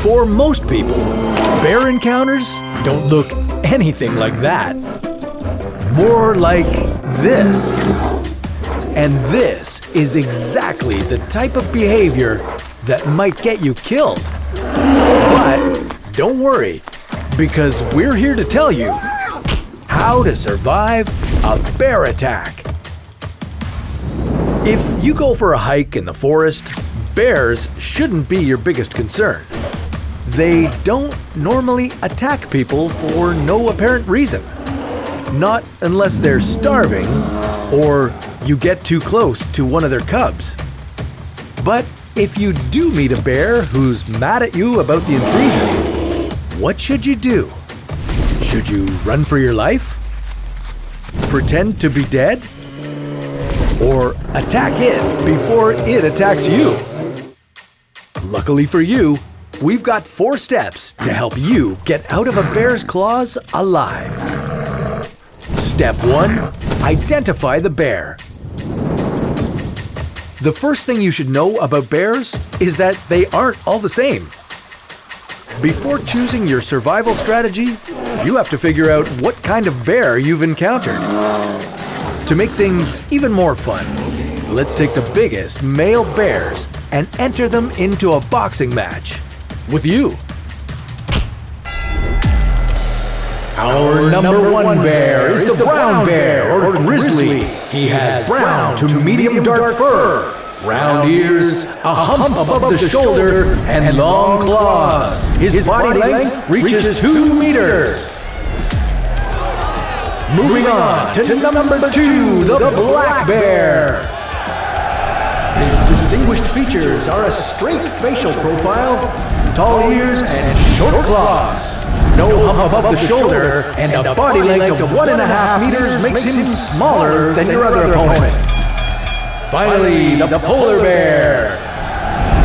For most people, bear encounters don't look anything like that. More like this. And this is exactly the type of behavior that might get you killed. But don't worry, because we're here to tell you how to survive a bear attack. If you go for a hike in the forest, bears shouldn't be your biggest concern. They don't normally attack people for no apparent reason. Not unless they're starving or you get too close to one of their cubs. But if you do meet a bear who's mad at you about the intrusion, what should you do? Should you run for your life? Pretend to be dead? Or attack it before it attacks you? Luckily for you, we've got 4 steps to help you get out of a bear's claws alive. Step 1. Identify the bear. The first thing you should know about bears is that they aren't all the same. Before choosing your survival strategy, you have to figure out what kind of bear you've encountered. To make things even more fun, let's take the biggest male bears and enter them into a boxing match with you. Our number 1 bear is the brown bear or grizzly. He has brown to medium dark fur, round ears, a hump above the shoulder, and long claws. His body length reaches 2 meters. Moving on to number 2, the black bear. His distinguished features are a straight facial profile, tall ears, and short claws. No hump above the shoulder, and a body length of 1.5 meters makes him smaller than your other opponent. Finally, the polar bear.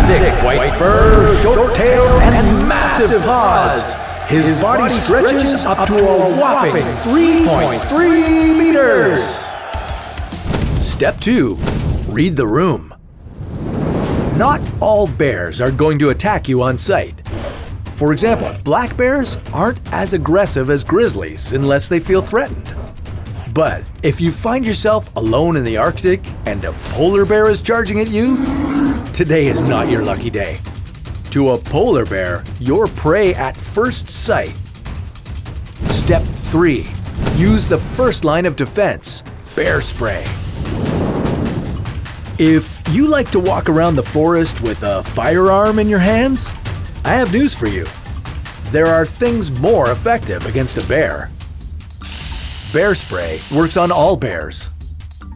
Thick white fur, short tail, and massive paws. His body stretches up to a whopping 3.3 meters. Step 2. Read the room. Not all bears are going to attack you on sight. For example, black bears aren't as aggressive as grizzlies unless they feel threatened. But if you find yourself alone in the Arctic and a polar bear is charging at you, today is not your lucky day. To a polar bear, you're prey at first sight. Step 3. Use the first line of defense, bear spray. If you like to walk around the forest with a firearm in your hands, I have news for you. There are things more effective against a bear. Bear spray works on all bears.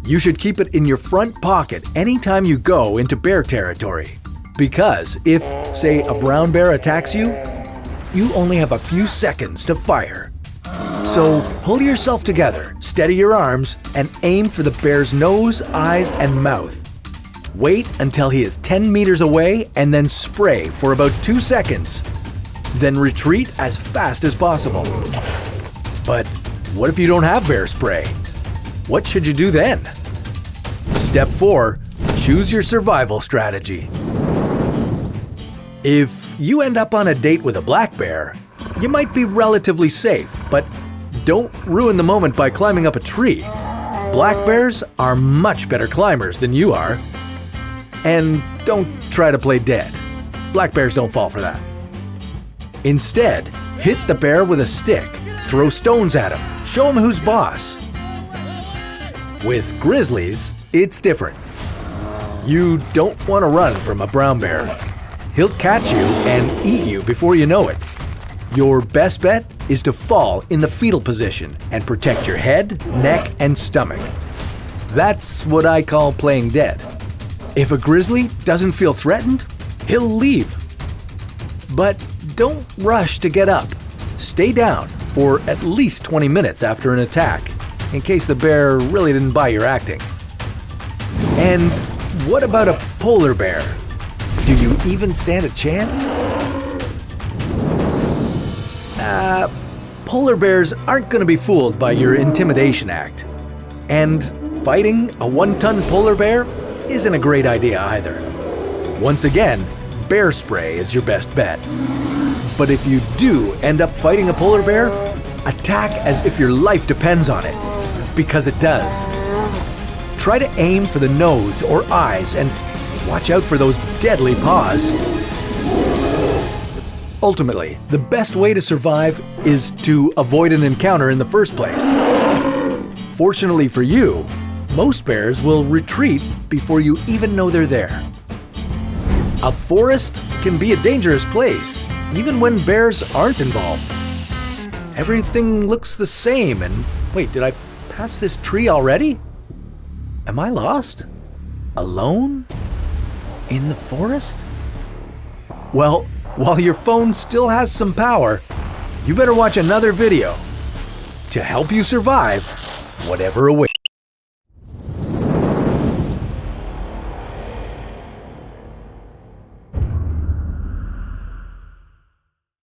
You should keep it in your front pocket anytime you go into bear territory. Because if, say, a brown bear attacks you, you only have a few seconds to fire. So pull yourself together, steady your arms, and aim for the bear's nose, eyes, and mouth. Wait until he is 10 meters away and then spray for about 2 seconds. Then retreat as fast as possible. But what if you don't have bear spray? What should you do then? Step 4. Choose your survival strategy. If you end up on a date with a black bear, you might be relatively safe, but don't ruin the moment by climbing up a tree. Black bears are much better climbers than you are. And don't try to play dead. Black bears don't fall for that. Instead, hit the bear with a stick, throw stones at him, show him who's boss. With grizzlies, it's different. You don't want to run from a brown bear. He'll catch you and eat you before you know it. Your best bet is to fall in the fetal position and protect your head, neck, and stomach. That's what I call playing dead. If a grizzly doesn't feel threatened, he'll leave. But don't rush to get up. Stay down for at least 20 minutes after an attack, in case the bear really didn't buy your acting. And what about a polar bear? Do you even stand a chance? Polar bears aren't going to be fooled by your intimidation act. And fighting a 1-ton polar bear isn't a great idea either. Once again, bear spray is your best bet. But if you do end up fighting a polar bear, attack as if your life depends on it, because it does. Try to aim for the nose or eyes and watch out for those deadly paws. Ultimately, the best way to survive is to avoid an encounter in the first place. Fortunately for you, most bears will retreat before you even know they're there. A forest can be a dangerous place, even when bears aren't involved. Everything looks the same, and wait, did I pass this tree already? Am I lost? Alone? In the forest? Well, while your phone still has some power, you better watch another video to help you survive whatever awaits.